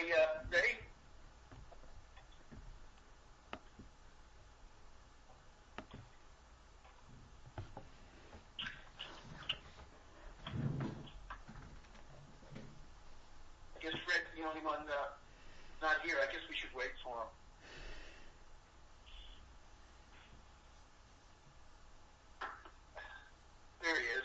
Everybody ready? I guess Fred's the only one not here. I guess we should wait for him. There he is.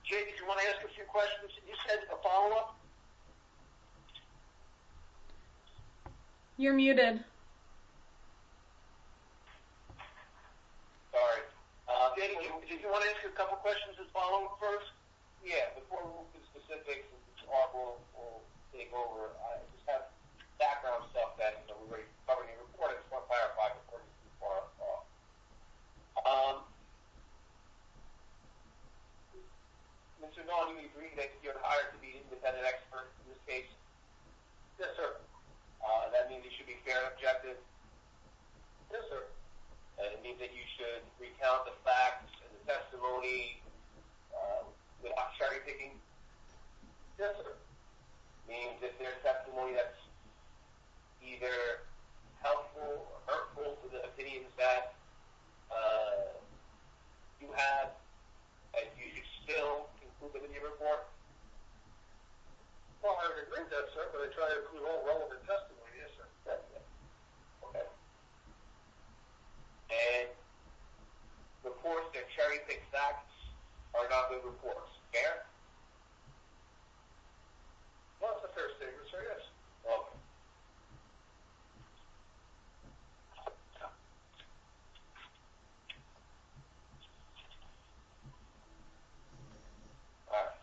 Jay, did you want to ask a few questions? You said a follow-up? You're muted. Sorry. Jay, did you want to ask a couple questions as follow-up first? Yeah, before we move to the specifics, Art will take over. I just have background stuff that we already covered in the report. I just want to clarify before we get too far off. Mr. Vaughn, you agree that you're hired to be an independent expert in this case? Yes, sir. That means you should be fair and objective? Yes, sir. And it means that you should recount the facts and the testimony without cherry picking? Yes, sir. Means if there's testimony that's either helpful or hurtful to the opinions that you have, and you should still include them in your report? Well, I would agree with that, sir, but I try to include all relevant testimony. Yes, sir. Okay. And reports that cherry-pick facts are not good reports. Fair? Well, that's a fair statement, sir, yes. Okay. All right.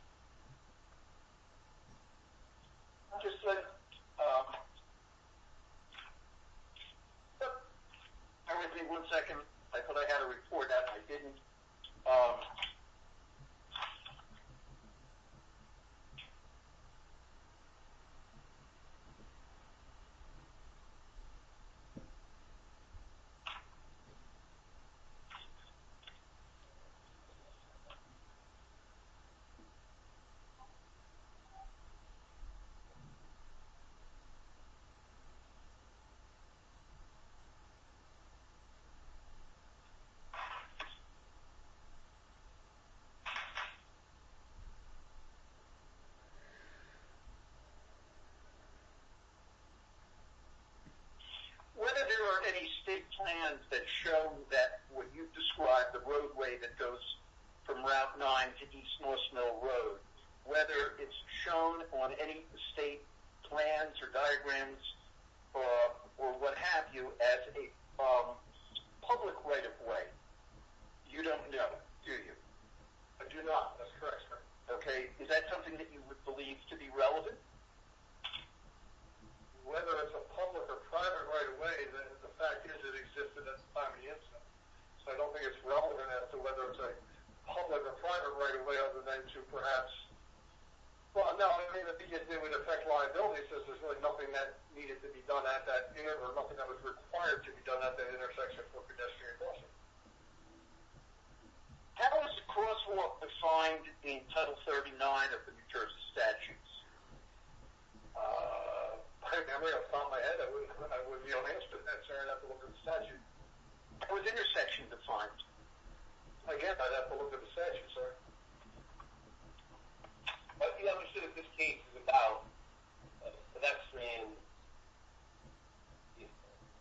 Just bear with me 1 second. I thought I had a report that I didn't. Whether there are any state plans that show that what you described, the roadway that goes from Route 9 to East North Mill Road, whether it's shown on any state plans or diagrams or what have you as a public right-of-way, you don't know, do you? I do not. That's correct, sir. Okay. Is that something that you would believe to be relevant? Whether it's a public or private right-of-way, the fact is it existed at the time of the incident. So I don't think it's relevant as to whether it's a public or private right-of-way other than to perhaps, well, no, I mean, it would affect liability since there's really nothing that needed to be done at that or nothing that was required to be done at that intersection for pedestrian crossing. How is a crosswalk defined in Title 39 of the New Jersey statutes? I'm off the top of my head, I wouldn't be able to answer that, sir. I'd have to look at the statute. How is intersection defined? Again, I'd have to look at the statute, sir. But you understood that this case is about pedestrian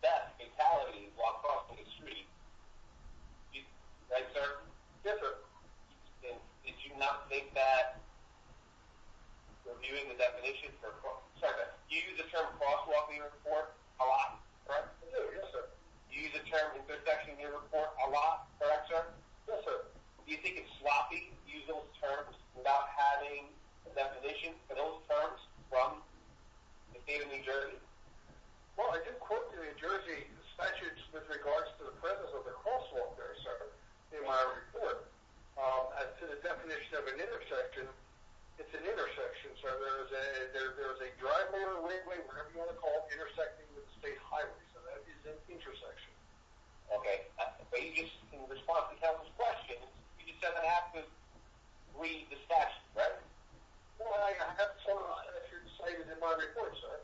death, fatality while crossing the street. Right, sir? Yes, sir. And did you not think that reviewing the definition for you use the term crosswalk in your report a lot, correct? I do, yes, sir. You use the term intersection in your report a lot, correct, sir? Yes, sir. Do you think it's sloppy to use those terms without having a definition Jersey? Well, I did quote the New Jersey statutes with regards to the presence of the crosswalk there, sir, in my report. As to the definition of an intersection, it's an intersection, so there's a driveway or a way, whatever you want to call it, intersecting with the state highway, so that is an intersection. Okay, but you just, in response to Council's question, you just said I have to read the statute, right? Well, I have some of the statutes cited in my report, sir.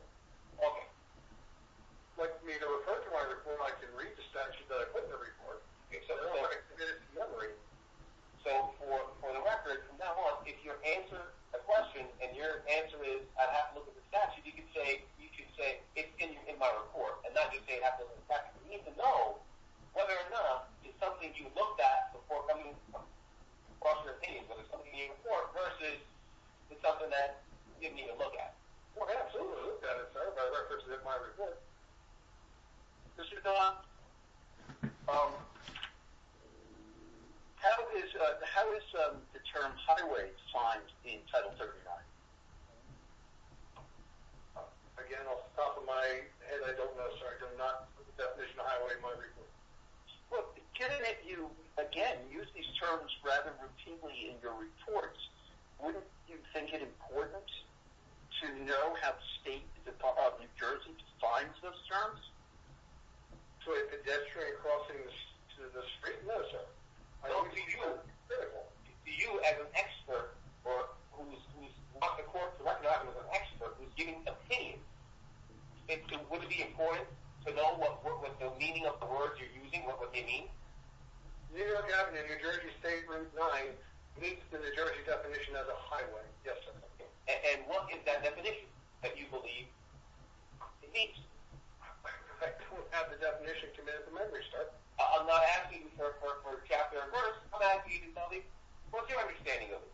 Okay. Like me to refer to my report, I can read the statute that I put in the report. Okay, So I commit it to memory. So for the record, from now on, if you answer a question and your answer is I have to look at the statute, you can say it's in my report, and not just say I have to look at the statute. You need to know whether or not it's something you looked at before coming across your opinion, whether it's something in your report versus it's something that you didn't even look at. Well, I absolutely looked at it, sir, by reference to my report. Mr. Don, how is the term highway defined in Title 39? Again, off the top of my head, I don't know, sir. I do not put the definition of highway in my report. Well, given that you, again, use these terms rather routinely in your reports, wouldn't you think it important to know how the state of New Jersey defines those terms? So a pedestrian crossing the street? No, sir. No, to you, critical. To you as an expert, or who's wants the court to recognize him as an expert, who's giving opinions, would it be important to know what the meaning of the words you're using, what they mean? New York Avenue, New Jersey State Route 9 meets the New Jersey definition as a highway. Yes, sir. And what is that definition that you believe it means? I don't have the definition committed to memory, sir. I'm not asking you for chapter and verse. I'm asking you to tell me what's your understanding of it.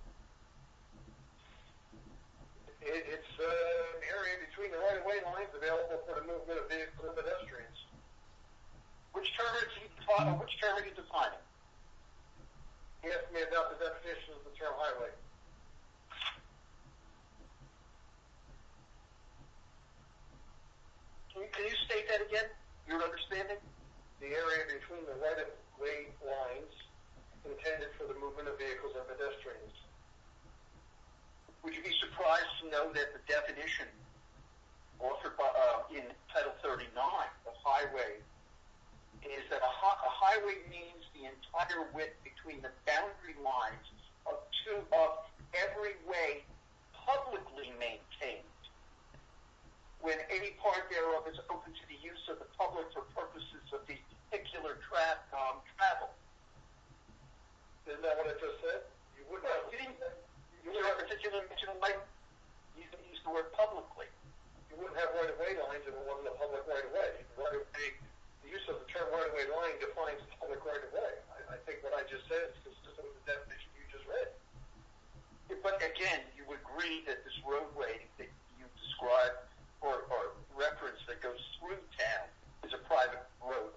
It's an area between the right-of-way lines available for the movement of vehicles and pedestrians. Which term are you defining? He asked me about the definition of the term highway. Can you state that again? Your understanding? The area between the right-of-way lines intended for the movement of vehicles and pedestrians. Would you be surprised to know that the definition offered by, in Title 39 of highway is that a highway means the entire width between the boundary lines of every way publicly maintained, when any part thereof is open to the use of the public for purposes of the particular travel. Isn't that what I just said? You wouldn't have... You use the word publicly. You wouldn't have right-of-way lines if it wasn't a public right-of-way. The use of the term right-of-way line defines public right-of-way. I think what I just said is consistent with the definition you just read. But again, you agree that this roadway that you described or reference that goes through town is a private road.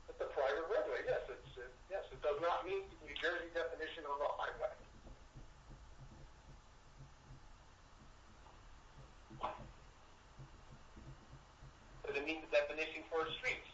It's a private roadway, yes. It does not meet the New Jersey definition of a highway. Does it meet the definition for a street?